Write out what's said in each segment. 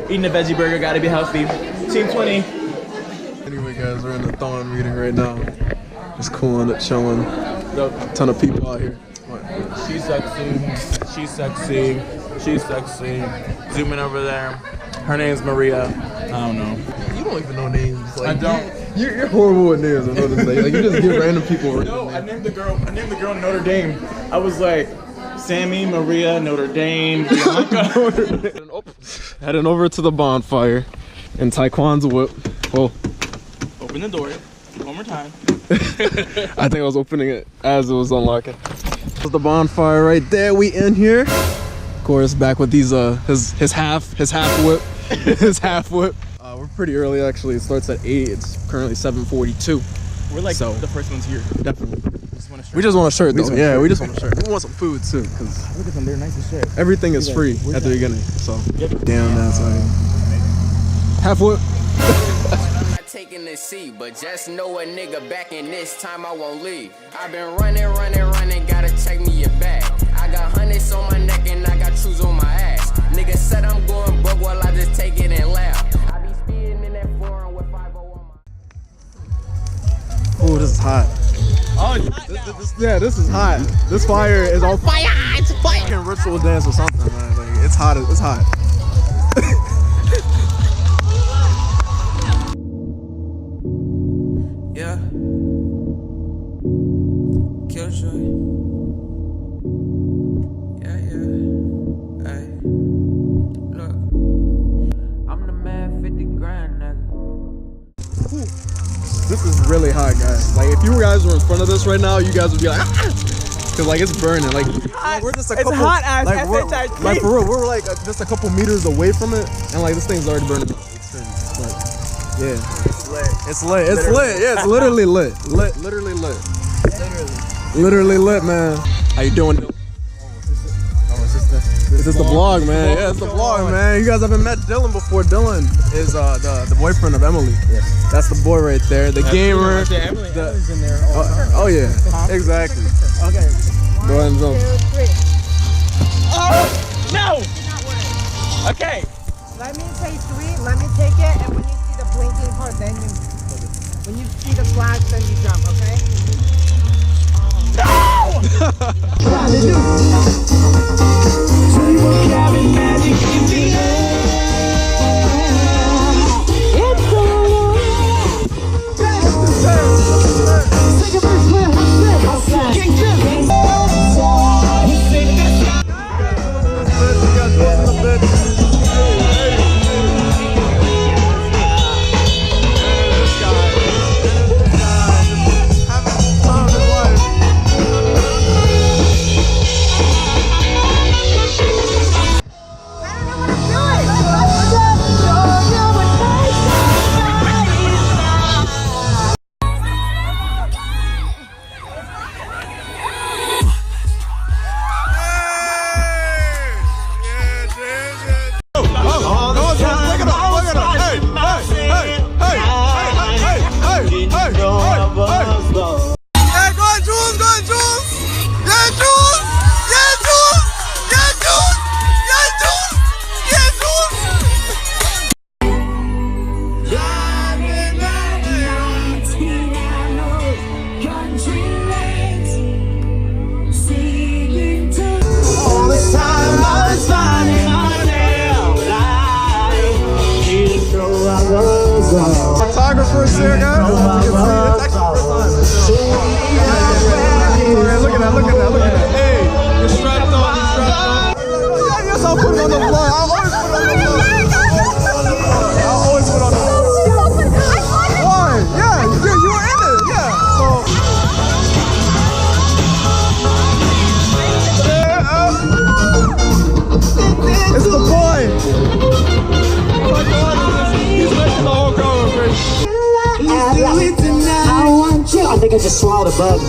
Eating a veggie burger, gotta be healthy. Team 20. Anyway, guys, we're in the Thon meeting right now. Just cooling it, chilling. A ton of people out here. What? She's sexy. She's sexy. She's sexy. Zooming over there. Her name's Maria. I don't know. You don't even know names. Like, I don't. You're horrible with names. I know to say. Like, you just give random people. No, I named the girl Notre Dame. I was like, Sammy, Maria, Notre Dame, Bianca. Heading over to the bonfire in Tyquan's whip. Oh. Open the door. One more time. I think I was opening it as it was unlocking. There's the bonfire right there. We in here. Of course, back with these his half whip. His half whip. We're pretty early actually. It starts at 8. It's currently 7:42. We're like the first ones here. Definitely. We just want a shirt though. Yeah, we just want a shirt. We want some food too, because look at them, they're nice as shit. Everything is free at the beginning. So damn, that's like half whip. I'm not taking the seat, but just know a nigga back in this time I won't leave. I've been running, gotta check me your bag. I got hundreds on my neck and I got shoes on my ass. Nigga said I'm going broke while I just take it and laugh. I be speeding in that foreign with 501 my... Oh, this is hot. Oh, this is hot. This fire is on fire. It's fire. You can ritual dance or something, man. Like, it's hot. It's hot. Yeah. Killjoy. Yeah. Hey. Look. I'm the man 50 grand, nigga. This is really hot, guys. Like, if you guys were in front of this right now, you guys would be like, because like it's burning. Like we're just a couple. It's hot as like, like for real, we're like just a couple meters away from it, and like this thing's already burning. Like, yeah, it's lit. It's lit. It's lit. Yeah, it's literally lit. Literally lit. Literally lit, man. How you doing? This is the vlog, man. Yeah, it's the vlog, man. You guys haven't met Dylan before. Dylan is the boyfriend of Emily. Yes. That's the boy right there. The gamer. Emily's in there. Oh yeah, exactly. Okay. Go ahead and jump. 2, 3. Oh no! Okay. Let me say 3. Let me take it, and when you see the blinking part, then you. When you see the flash, then you jump. Okay? No! Photographers here, guys. It's actually the first time. Look at that. Hey, you're strapped on. Yeah, yes, I'll put it on the vlog. I'll always put it on the vlog. Why? Yeah, you were in it. Yeah. So. It's the boy. Oh my God. He's making the whole crowd crazy. I want you. I think I just swallowed a bug.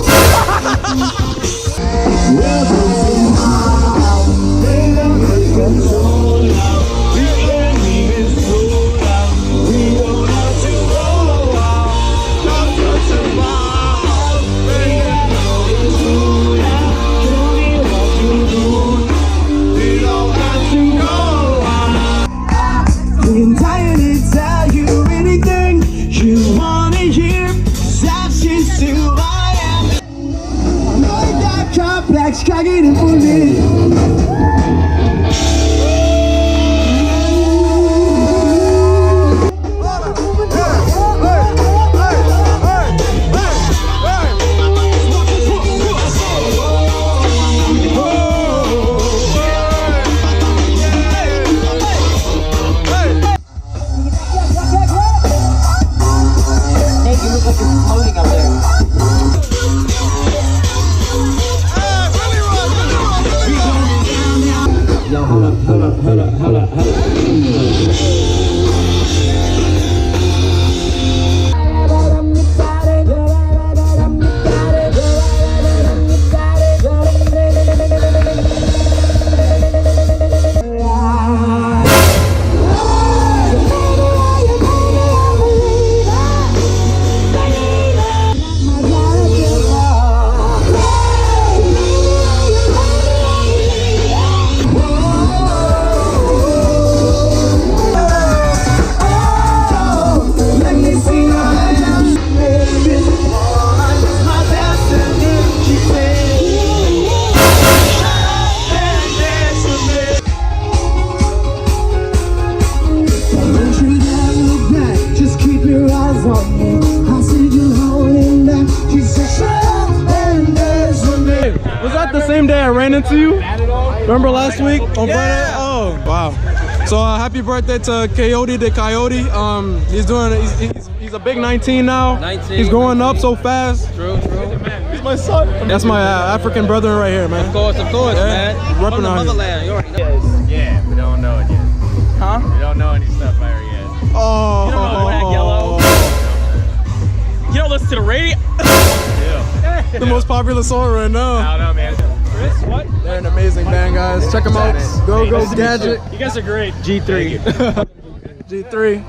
Was that the same day I ran into you? Remember last week on Friday? Oh, wow. So happy birthday to Coyote the Coyote. He's a big 19 now. 19. He's growing up so fast. True. He's my son. That's my African brother right here, man. Of course, man. Repping From the on motherland. You already know. Yeah, we don't know it yet. Huh? We don't know any stuff there yet. Oh. You don't know Black Yellow. You don't listen to the radio. The most popular song right now. I don't know, man. Chris, what? They're an amazing band, guys. Check them out. Go Gadget. You guys are great. G3. G3.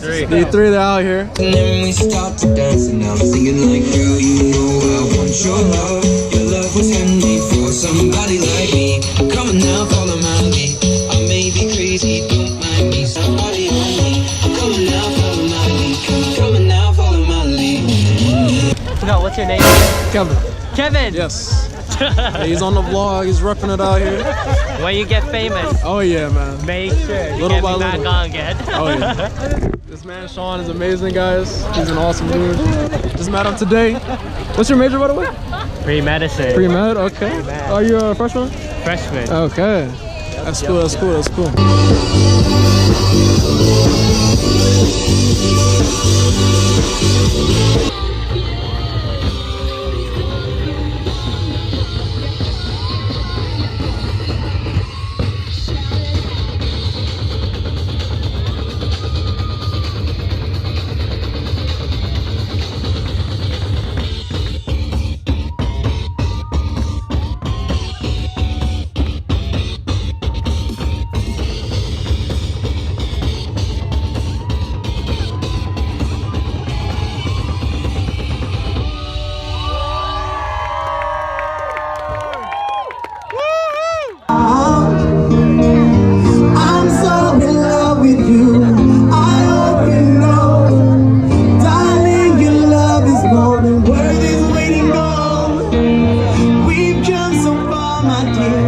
D3, they're out here. And then we start to dance and I'm singing like, girl, you know I want your love. Your love was handmade for somebody like me. Come on now, follow my lead. I may be crazy, don't mind me. Somebody like me. Come on now, follow my lead. Come on now, follow my lead. No, what's your name? Kevin. Kevin. Yes. Yeah, he's on the vlog. He's repping it out here. When you get famous, Oh yeah, man. make sure you Little get by me back little. on again. Oh yeah. This man Sean is amazing, guys. He's an awesome dude. Just met him today. What's your major, by the way? Pre-medicine. Pre-med. Okay. Are you a freshman? Freshman. Okay. That's cool. That's cool. That's cool. I'm so in love with you. I hope you know, darling, your love is more than worth this waiting on. We've come so far, my dear.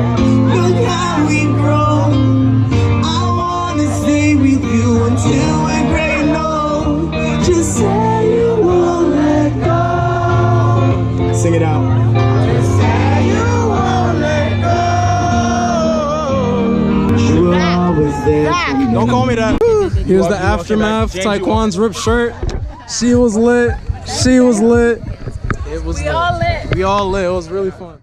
Look how we've grown. I wanna stay with you until we're great and old. Just say you won't let go. Sing it out. Just say you won't let go. You were always there. Don't call me that. Here's the aftermath. Tyquan's ripped shirt. She was lit. She was lit. It was lit. We all lit. It was really fun.